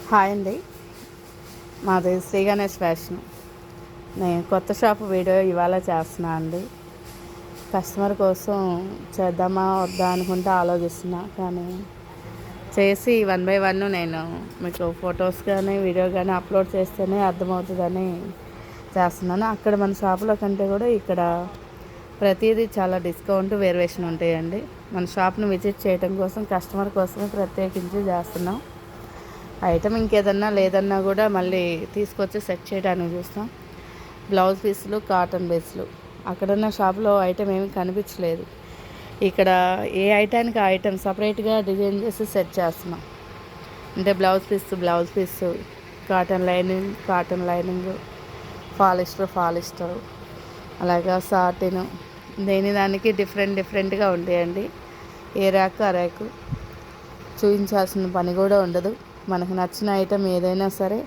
Hi అండి. మాది Shri Ganesh fashion. నేను కొత్త షాప్ వీడియో ఇవాళ చేస్తున్నా అండి. కస్టమర్ కోసం చేద్దామా వద్దా అనుకుంటే ఆలోచిస్తున్నా, కానీ చేసి 1 బై 1 నేను మీకు ఫొటోస్ కానీ వీడియో కానీ అప్లోడ్ చేస్తేనే అర్థమవుతుందని చేస్తున్నాను. అక్కడ మన షాపులో కంటే కూడా ఇక్కడ ప్రతిదీ చాలా డిస్కౌంట్ వేరియేషన్ ఉంటాయండి. మన షాప్ను విజిట్ చేయడం కోసం కస్టమర్ కోసమే ప్రత్యేకించి చేస్తున్నాం. ఐటమ్ ఇంకేదన్నా లేదన్నా కూడా మళ్ళీ తీసుకొచ్చి సెట్ చేయడానికి చూస్తాం. బ్లౌజ్ పీసులు, కాటన్ బేస్లు అక్కడున్న షాప్లో ఐటమ్ ఏమీ కనిపించలేదు. ఇక్కడ ఏ ఐటానికి ఆ ఐటమ్ సపరేట్గా డిజైన్ చేసి సెట్ చేస్తున్నాం. అంటే blouse piece, cotton lining, polyester, అలాగా సాటిన్, దానికి డిఫరెంట్గా ఉంటాయండి. ఏ ర్యాక్ ఆ ర్యాక్ చూపించాల్సిన పని కూడా ఉండదు. మనకు నచ్చిన ఐటెం ఏదైనా సరే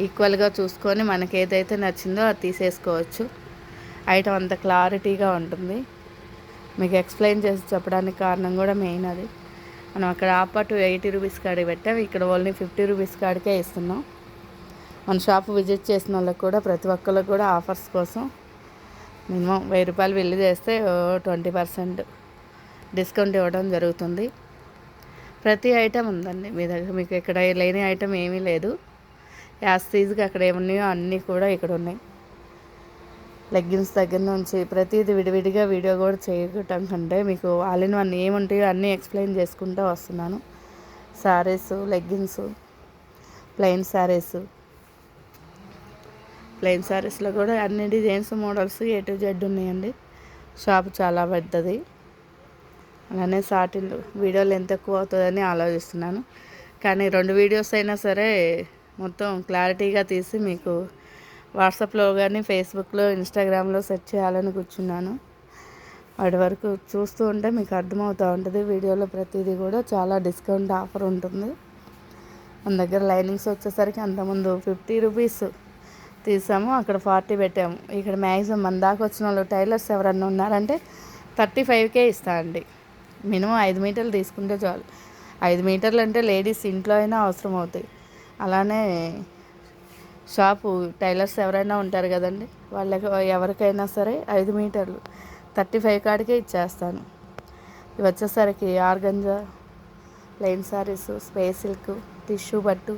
ఈక్వల్గా చూసుకొని మనకి ఏదైతే నచ్చిందో అది తీసేసుకోవచ్చు. ఐటెం అంత క్లారిటీగా ఉంటుంది. మీకు ఎక్స్ప్లెయిన్ చేసి చెప్పడానికి కారణం కూడా మెయిన్ అది. మనం అక్కడ ఆపట్టు 80 రూపీస్ కాడికి పెట్టాం, ఇక్కడ ఓన్లీ 50 రూపీస్ కాడికే ఇస్తున్నాం. మన షాప్ విజిట్ చేసిన వాళ్ళకి కూడా ప్రతి ఒక్కరికి కూడా ఆఫర్స్ కోసం మినిమం 1000 రూపాయలు బిల్లు చేస్తే 20% డిస్కౌంట్ ఇవ్వడం జరుగుతుంది. ప్రతి ఐటెం ఉందండి మీ దగ్గర. మీకు ఇక్కడ లేని ఐటెం ఏమీ లేదు. యాస్టీజ్గా అక్కడ ఏమున్నాయో అన్నీ కూడా ఇక్కడ ఉన్నాయి. లెగ్గిన్స్ దగ్గర నుంచి ప్రతిదీ విడివిడిగా వీడియో కూడా చేయటం కంటే మీకు ఆల్ ఇన్ వన్ ఏముంటాయో అన్నీ ఎక్స్ప్లెయిన్ చేసుకుంటూ వస్తున్నాను. శారీస్, లెగ్గిన్స్, ప్లెయిన్ శారీస్లో కూడా అన్ని designs, models A to Z ఉన్నాయండి. షాప్ చాలా పెద్దది. అలానే సాటిన్లు వీడియో లెంత్ ఎక్కువ అవుతుందని ఆలోచిస్తున్నాను, కానీ 2 వీడియోస్ అయినా సరే మొత్తం క్లారిటీగా తీసి మీకు వాట్సాప్లో కానీ ఫేస్బుక్లో, ఇన్స్టాగ్రామ్లో సెట్ చేయాలని కూర్చున్నాను. వాటి వరకు చూస్తూ ఉంటే మీకు అర్థమవుతూ ఉంటుంది. వీడియోలో ప్రతిదీ కూడా చాలా డిస్కౌంట్ ఆఫర్ ఉంటుంది. మన దగ్గర లైనింగ్స్ వచ్చేసరికి అంతకుముందు 50 రూపీస్ తీసాము, అక్కడ 40 పెట్టాము. ఇక్కడ మ్యాక్సిమం మన దాకా వచ్చిన వాళ్ళు టైలర్స్ ఎవరన్నా ఉన్నారంటే 35కే ఇస్తా అండి. మినిమం 5 మీటర్లు తీసుకుంటే చాలు. 5 మీటర్లు అంటే లేడీస్ ఇంట్లో అయినా అవసరం అవుతాయి. అలానే షాపు టైలర్స్ ఎవరైనా ఉంటారు కదండి, వాళ్ళకి ఎవరికైనా సరే 5 మీటర్లు 35 కాడికే ఇచ్చేస్తాను. ఇవి వచ్చేసరికి organza, plain saris, space silk, tissue పట్టు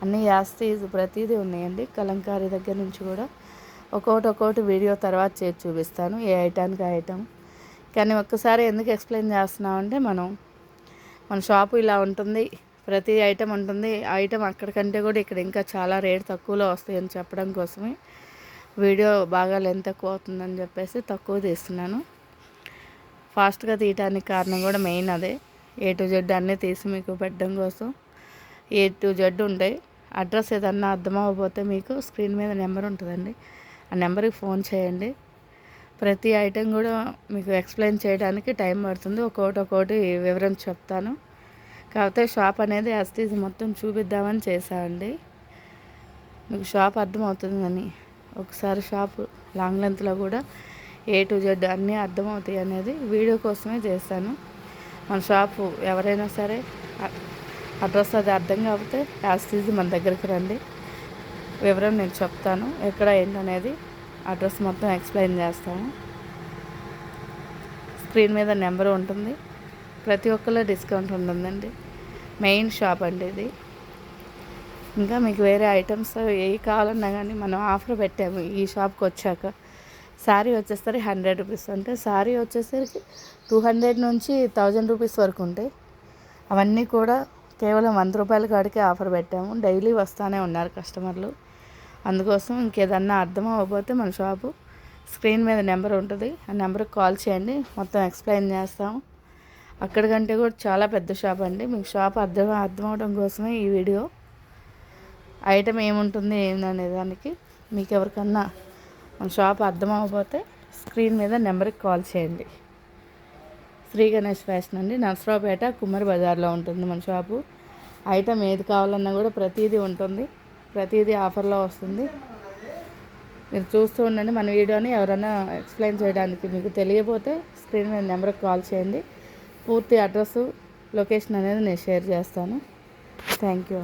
అన్నీ యాస్టీజ్ ప్రతిదీ ఉన్నాయండి. కలంకారీ దగ్గర నుంచి కూడా ఒక్కొక్కటి వీడియో తర్వాత చేసి చూపిస్తాను, ఏ ఐటానికి ఆ ఐటమ్. కానీ ఒక్కసారి ఎందుకు ఎక్స్ప్లెయిన్ చేస్తున్నామంటే మన షాపు ఇలా ఉంటుంది, ప్రతి ఐటెం ఉంటుంది. ఐటెం అక్కడికంటే కూడా ఇక్కడ ఇంకా చాలా రేట్ తక్కువలో వస్తాయని చెప్పడం కోసమే వీడియో బాగా లెంత్ ఎక్కువ అవుతుందని చెప్పేసి తక్కువ తీస్తున్నాను. ఫాస్ట్గా తీయటానికి కారణం కూడా మెయిన్ అదే. A to Z అన్నీ తీసి మీకు పెట్టడం కోసం A to Z ఉంటాయి. అడ్రస్ ఏదన్నా అర్థం అవ్వకపోతే మీకు స్క్రీన్ మీద నెంబర్ ఉంటుందండి, ఆ నెంబర్కి ఫోన్ చేయండి. ప్రతి ఐటెం కూడా మీకు ఎక్స్ప్లెయిన్ చేయడానికి టైం పడుతుంది. ఒక్కొక్కటి వివరం చెప్తాను. కాకపోతే షాప్ అనేది యాస్టీజ్ మొత్తం చూపిద్దామని చేశానండి, మీకు షాప్ అర్థమవుతుందని. ఒకసారి షాప్ లాంగ్ లెంత్లో కూడా A to Z అన్నీ అర్థమవుతాయి అనేది వీడియో కోసమే చేశాను. మన షాపు ఎవరైనా సరే అడ్రస్ అది అర్థం కాకపోతే యాస్టీజ్ మన దగ్గరికి రండి, వివరం నేను చెప్తాను. ఎక్కడ ఏంటనేది అడ్రస్ మొత్తం ఎక్స్ప్లెయిన్ చేస్తాను. స్క్రీన్ మీద నెంబర్ ఉంటుంది. ప్రతి ఒక్కళ్ళ డిస్కౌంట్ ఉంటుందండి. మెయిన్ షాప్ అండి ఇది. ఇంకా మీకు వేరే ఐటమ్స్ ఏవి కావాలన్నా కానీ మనం ఆఫర్ పెట్టాము ఈ షాప్కి వచ్చాక. శారీ వచ్చేసరికి 100 రూపీస్, అంటే శారీ వచ్చేసరికి 200 నుంచి 1000 రూపీస్ వరకు ఉంటాయి. అవన్నీ కూడా కేవలం 100 రూపాయల కాడికే ఆఫర్ పెట్టాము. డైలీ వస్తూనే ఉన్నారు కస్టమర్లు. అందుకోసం ఇంకేదన్నా అర్థం అవ్వకపోతే మన షాపు స్క్రీన్ మీద నెంబర్ ఉంటుంది, ఆ నెంబర్కి కాల్ చేయండి, మొత్తం ఎక్స్ప్లెయిన్ చేస్తాము. అక్కడికంటే కూడా చాలా పెద్ద షాప్ అండి. మీకు షాప్ అర్థం అవడం కోసమే ఈ వీడియో. ఐటమ్ ఏముంటుంది ఏందనే దానికి మీకు ఎవరికన్నా మన షాప్ అర్థం అవ్వకపోతే స్క్రీన్ మీద నెంబర్కి కాల్ చేయండి. శ్రీ గణేష్ ఫ్యాషన్ అండి, నర్సరావుపేట కుమ్మరి బజార్లో ఉంటుంది మన షాపు. ఐటమ్ ఏది కావాలన్నా కూడా ప్రతిదీ ఉంటుంది, ప్రతిదీ ఆఫర్లో వస్తుంది. మీరు చూస్తూ ఉండండి మన వీడియోని. ఎవరైనా ఎక్స్ప్లెయిన్ చేయడానికి మీకు తెలియకపోతే స్క్రీన్ మీద నెంబర్కి కాల్ చేయండి. పూర్తి అడ్రస్, లొకేషన్ అనేది నేను షేర్ చేస్తాను. Thank you.